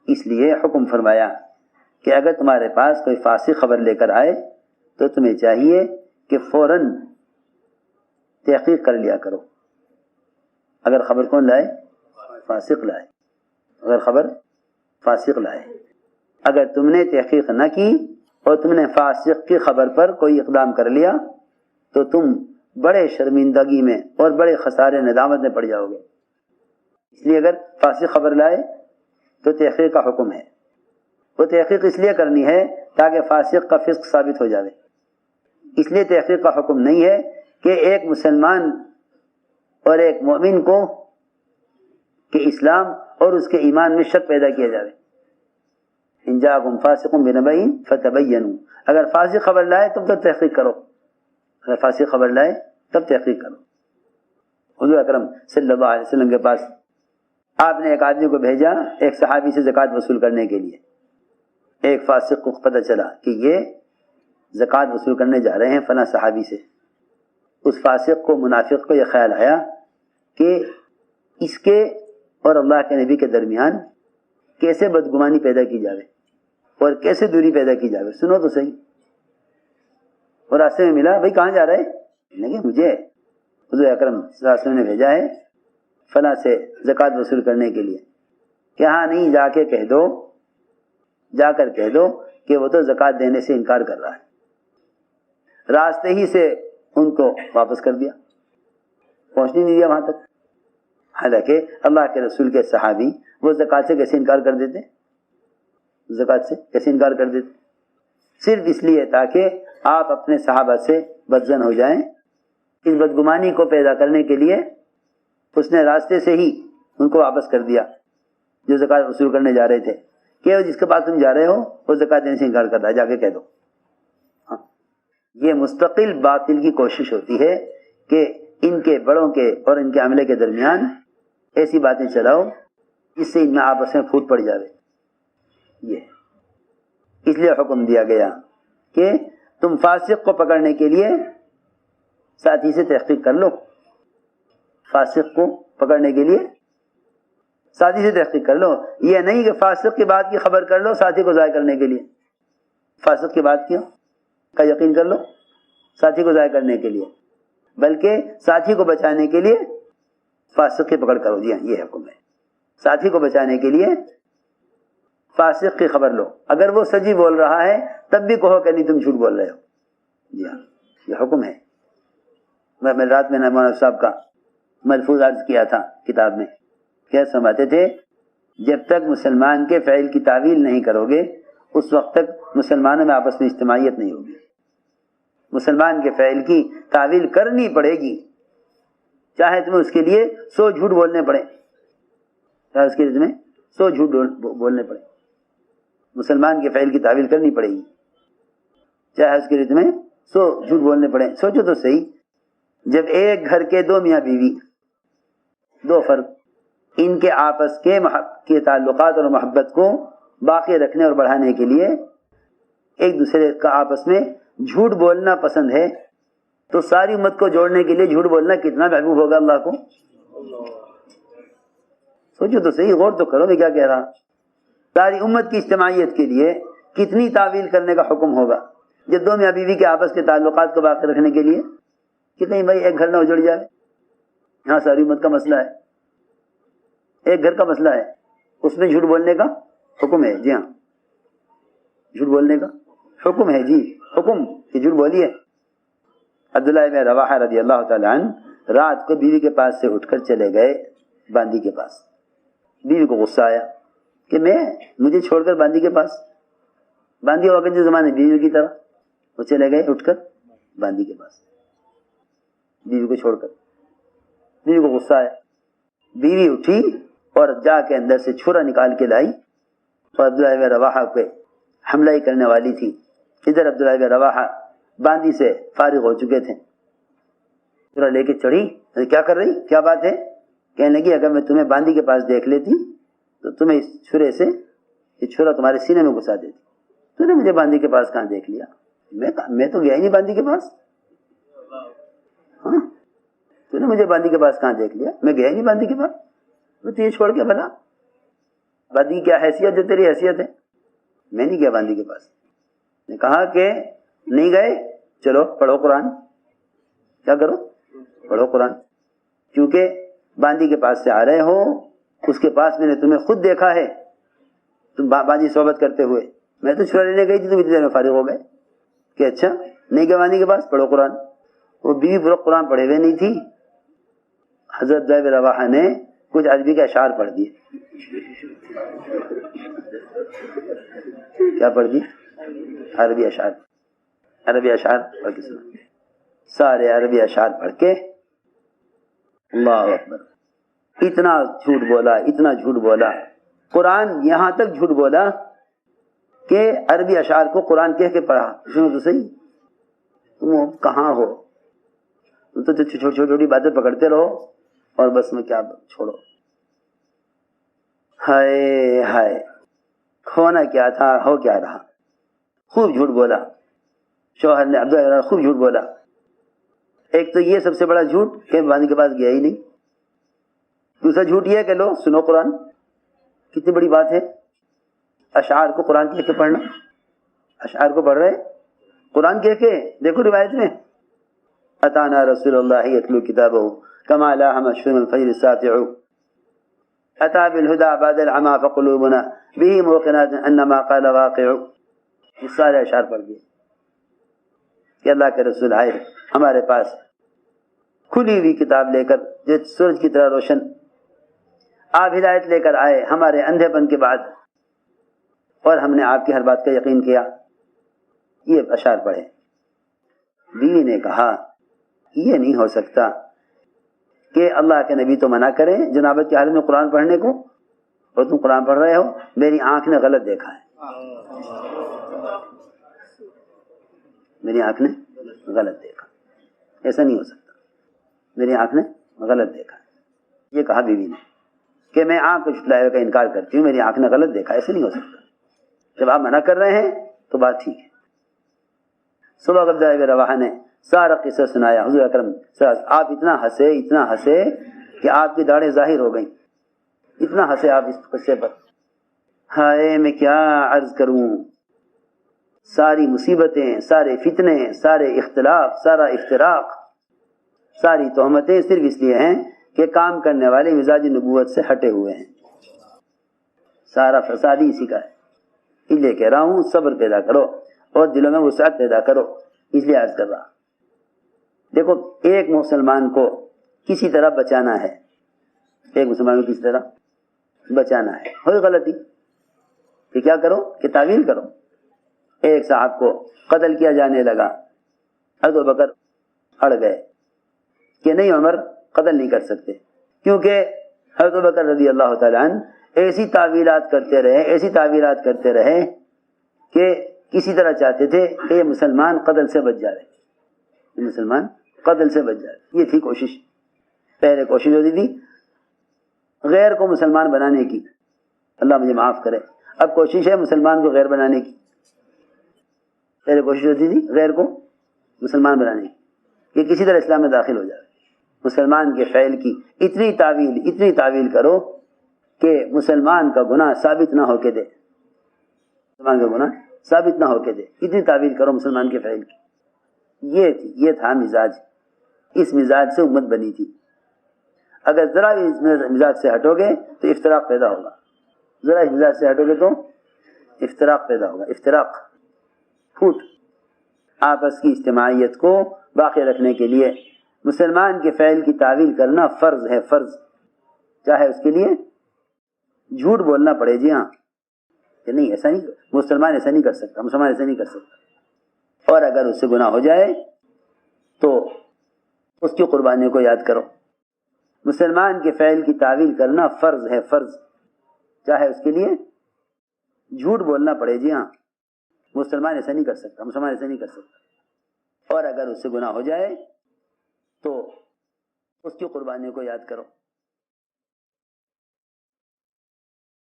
اس لیے حکم فرمایا کہ اگر تمہارے پاس کوئی فاسق خبر لے کر آئے تو تمہیں چاہیے کہ فوراً تحقیق کر لیا کرو. اگر خبر کون لائے؟ فاسق لائے. اگر خبر فاسق لائے. اگر تم نے تحقیق نہ کی اور تم نے فاسق کی خبر پر کوئی اقدام کر لیا تو تم بڑے شرمندگی میں اور بڑے خسارے ندامت میں پڑ جاؤ گے. اس لیے اگر فاسق خبر لائے تو تحقیق کا حکم ہے. وہ تحقیق اس لیے کرنی ہے تاکہ فاسق کا فسق ثابت ہو جائے. اس لیے تحقیق کا حکم نہیں ہے کہ ایک مسلمان اور ایک مومن کو کہ اسلام اور اس کے ایمان میں شک پیدا کیا جائے. ان جاءکم فاسق بنبأ فتبینوا. اگر فاسق خبر لائے تم تو تحقیق کرو. اگر فاسق خبر لائے تب تحقیق کرو. حضور اکرم صلی اللہ علیہ وسلم کے پاس آپ نے ایک آدمی کو بھیجا ایک صحابی سے زکوٰۃ وصول کرنے کے لیے. ایک فاسق کو پتہ چلا کہ یہ زکوٰۃ وصول کرنے جا رہے ہیں فلاں صحابی سے. اس فاسق کو منافق کو یہ خیال آیا کہ اس کے اور اللہ کے نبی کے درمیان کیسے بدگمانی پیدا کی جائے اور کیسے دوری پیدا کی جائے. سنو تو صحیح. اور راستے میں ملا, بھائی کہاں جا رہے؟ نہیں, مجھے حضور اکرم صلی اللہ علیہ وسلم نے بھیجا ہے فلاں سے زکوٰۃ وصول کرنے کے لیے. کہ ہاں نہیں, جا کے کہہ دو, جا کر کہہ دو کہ وہ تو زکوٰۃ دینے سے انکار کر رہا ہے. راستے ہی سے ان کو واپس کر دیا, پہنچنے نہیں دیا وہاں تک. حالانکہ اللہ کے رسول کے صحابی وہ زکوٰۃ سے کیسے انکار کر دیتے؟ زکوٰۃ سے کیسے انکار کر دیتے؟ صرف اس لیے تاکہ آپ اپنے صحابہ سے بدظن ہو جائیں. اس بدگمانی کو پیدا کرنے کے لیے اس نے راستے سے ہی ان کو واپس کر دیا جو زکوٰۃ وصول کرنے جا رہے تھے کہ جس کے پاس تم جا رہے ہو وہ زکوٰۃ دینے سے انکار کر رہا ہے, جا کے کہہ دو. یہ مستقل باطل کی کوشش ہوتی ہے کہ ان کے بڑوں کے اور ان کے عملے کے درمیان ایسی باتیں چلاؤ جس سے ان میں آپس میں پھوٹ پڑ جاوے. یہ اس لیے حکم دیا گیا کہ تم فاسق کو پکڑنے کے لیے ساتھی سے تحقیق کر لو. فاسق کو پکڑنے کے لیے ساتھی سے تحقیق کر لو. یہ نہیں کہ فاسق کی بات کی خبر کر لو ساتھی کو ضائع کرنے کے لیے. فاسق کی بات کا یقین کر لو ساتھی کو ضائع کرنے کے لیے, بلکہ ساتھی کو بچانے کے لیے فاسق کی پکڑ کرو. جی ہاں, یہ حکم ہے. ساتھی کو بچانے کے لیے فاسق کی خبر لو. اگر وہ سچی بول رہا ہے تب بھی کہو کہ نہیں تم جھوٹ بول رہے ہو. جی ہاں, یہ حکم ہے. میں رات میں مولانا صاحب کا ملفوظ عرض کیا تھا کتاب میں. کیا سمجھتے تھے؟ جب تک مسلمان کے فعل کی تعویل نہیں کرو گے اس وقت تک مسلمانوں میں آپس میں اجتماعیت نہیں ہوگی. مسلمان کے فعل کی تعویل کرنی پڑے گی, چاہے تمہیں اس کے لیے 100 جھوٹ بولنے پڑے. چاہے اس کے لیے تمہیں 100 جھوٹ بولنے پڑے. مسلمان کے فعل کی تعویل کرنی پڑے گی, چاہے اس کے لیے تمہیں 100 جھوٹ بولنے پڑے. سوچو تو صحیح, جب ایک گھر کے 2 میاں بیوی, 2 فرد, ان کے آپس کے تعلقات اور محبت کو باقی رکھنے اور بڑھانے کے لیے ایک دوسرے کا آپس میں جھوٹ بولنا پسند ہے, تو ساری امت کو جوڑنے کے لیے جھوٹ بولنا کتنا محبوب ہوگا اللہ کو. سوچو تو صحیح, غور تو کرو میں کیا کہہ رہا. ساری امت کی اجتماعیت کے لیے کتنی تعویل کرنے کا حکم ہوگا جب 2 میاں بیوی کے آپس کے تعلقات کو باقی رکھنے کے لیے کہ کہیں بھائی ایک گھر نہ اجڑ جائے. یہاں ساری امت کا مسئلہ ہے, ایک گھر کا مسئلہ ہے, اس میں جھوٹ بولنے کا حکم ہے. جی ہاں, جھوٹ بولنے کا حکم ہے. جی حکم کہ جھوٹ بولیے. عبداللہ بن رواحہ رضی اللہ تعالیٰ عنہ رات کو بیوی کے پاس سے اٹھ کر چلے گئے باندی کے پاس. بیوی کو غصہ آیا کہ مجھے چھوڑ کر باندی کے پاس. باندی ہوا کے زمانے بیوی کی طرح وہ چلے گئے اٹھ کر باندی کے پاس, بیوی کو چھوڑ کر. بیوی کو غصہ آیا, بیوی اٹھی اور جا کے اندر سے چھرا نکال کے لائی اور عبداللہ بن رواحہ پہ حملہ ہی کرنے والی تھی. ادھر عبداللہ بن رواحہ باندی سے فارغ ہو چکے تھے. چھرا لے کے چڑھی, کیا کر رہی, کیا بات ہے؟ کہنے لگی اگر میں تمہیں باندی کے پاس دیکھ لیتی تو تمہیں اس چھرے سے یہ چھرا تمہارے سینے میں گھسا دیتی. تو نے مجھے باندی کے پاس کہاں دیکھ لیا؟ میں تو گیا ہی نہیں باندی کے پاس. ہاں, تو نے مجھے باندی کے پاس کہاں دیکھ لیا؟ میں گیا ہی نہیں باندی کے پاس. تو یہ چھوڑ کے بھلا باندی کیا حیثیت جو تیری حیثیت ہے؟ میں نہیں گیا باندی کے پاس. نے کہا کہ نہیں گئے، چلو پڑھو قرآن. کیا کرو؟ پڑھو قرآن. کیونکہ باندی کے پاس سے آ رہے ہو، اس کے پاس میں نے تمہیں خود دیکھا ہے تم باندی صحبت کرتے ہوئے. میں تو چھڑا لینے گئی تھی، تم اتنی دیر میں فارغ ہو گئے کہ اچھا نہیں گئے باندی کے پاس، پڑھو قرآن. وہ بیوی پورا قرآن پڑھے ہوئے نہیں تھی. حضرت عبداللہ بن رواحہ نے کچھ عربی کے اشعار پڑھ دیے. کیا پڑھ دی؟ عربی اشعار. عربی اشعار پڑھ کے سنا. سارے عربی اشعار پڑھ کے اللہ اکبر، اتنا جھوٹ بولا، اتنا جھوٹ بولا. قرآن یہاں تک جھوٹ بولا کہ عربی اشعار کو قرآن کہہ کے پڑھا. سنو تو صحیح، تم کہاں ہو؟ تم تو چھوٹی چھوٹی باتیں پکڑتے رہو اور بس میں کیا چھوڑو. ہائے ہائے، کھونا کیا تھا ہو کیا رہا. خوب جھوٹ بولا شوہر نے، عبداللہ خوب جھوٹ بولا. ایک تو یہ سب سے بڑا جھوٹ کہ باندی کے پاس گیا ہی نہیں. دوسرا جھوٹ یہ کہ لو سنو قرآن. کتنی بڑی بات ہے اشعار کو قرآن کہہ کے پڑھنا. اشعار کو پڑھ رہے قرآن کہہ کے. دیکھو روایت میں اتانا رسول اللہ یتلو کتابہ کما لاح مشفن الفجر الساطع اتا بالہدى بعد العمى فقلوبنا به موقنات انما قال واقع. یہ سارے اشعار پڑھ دیے کہ اللہ کے رسول آئے ہمارے پاس کھلی ہوئی کتاب لے کر جو سورج کی طرح روشن. آپ ہدایت لے کر آئے ہمارے اندھے پن کے بعد، اور ہم نے آپ کی ہر بات کا یقین کیا. یہ اشعار پڑھے. بیوی نے کہا یہ نہیں ہو سکتا کہ اللہ کے نبی تو منع کریں جنابت کی حالت میں قرآن پڑھنے کو، اور تم قرآن پڑھ رہے ہو. میری آنکھ نے غلط دیکھا ہے، میری آنکھ نے غلط دیکھا. ایسا نہیں ہو سکتا، میری آنکھ نے غلط دیکھا. یہ کہا بیوی نے کہ میں آنکھ کو جھٹلائے کا انکار کرتی ہوں، میری آنکھ نے غلط دیکھا. ایسے نہیں ہو سکتا. جب آپ منع کر رہے ہیں تو بات ٹھیک ہے. صبح عبداللہ بن رواحہ نے سارا قصہ سنایا. حضور اکرم صلی اللہ علیہ وسلم آپ اتنا ہنسے کہ آپ کی داڑھیں ظاہر ہو گئیں. اتنا ہنسے آپ اس قصے پر. ہائے میں کیا عرض کروں. ساری مصیبتیں، سارے فتنے، سارے اختلاف، سارا افتراق، ساری تہمتیں صرف اس لیے ہیں کہ کام کرنے والے مزاج نبوت سے ہٹے ہوئے ہیں. سارا فسادی اسی کا ہے. اس لیے کہہ رہا ہوں صبر پیدا کرو اور دلوں میں وسعت پیدا کرو. اس لیے عرض کر رہا. دیکھو ایک مسلمان کو کسی طرح بچانا ہے، ایک مسلمان کو کسی طرح بچانا ہے. ہوئی غلطی کہ کیا کرو کہ تعویل کرو. ایک صاحب کو قتل کیا جانے لگا. حضرت ابوبکر اڑ گئے کہ نہیں عمر قتل نہیں کر سکتے، کیونکہ حضرت ابوبکر رضی اللہ تعالیٰ عنہ ایسی تعویلات کرتے رہے کہ کسی طرح چاہتے تھے کہ یہ مسلمان قتل سے بچ جائے. یہ تھی کوشش. پہلے کوشش ہوتی تھی غیر کو مسلمان بنانے کی، اللہ مجھے معاف کرے. اب کوشش ہے مسلمان کو غیر بنانے کی. پہلے کوشش ہوتی تھی غیر کو مسلمان بنانے کی کہ کسی طرح اسلام میں داخل ہو جائے. مسلمان کے فعل کی اتنی تعویل کرو کہ مسلمان کا گناہ ثابت نہ ہو کے دے. اتنی تعویل کرو مسلمان کے فعل کی. یہ تھا مزاج. اس مزاج سے امت بنی تھی. اگر ذرا اس مزاج سے ہٹو گے تو افتراق پیدا ہوگا. افتراق پھوٹ. آپس کی اجتماعیت کو باقی رکھنے کے لیے مسلمان کے فعل کی تعویل کرنا فرض ہے. چاہے اس کے لیے جھوٹ بولنا پڑے. جی ہاں کہ نہیں ایسا نہیں، مسلمان ایسا نہیں کر سکتا. اور اگر اس سے گناہ ہو جائے تو اس کی قربانی کو یاد کرو. مسلمان کے فعل کی تعویل کرنا فرض ہے. چاہے اس کے لیے جھوٹ بولنا پڑے. جی ہاں مسلمان ایسا نہیں کر سکتا. اور اگر اس سے گناہ ہو جائے تو اس کی قربانی کو یاد کرو.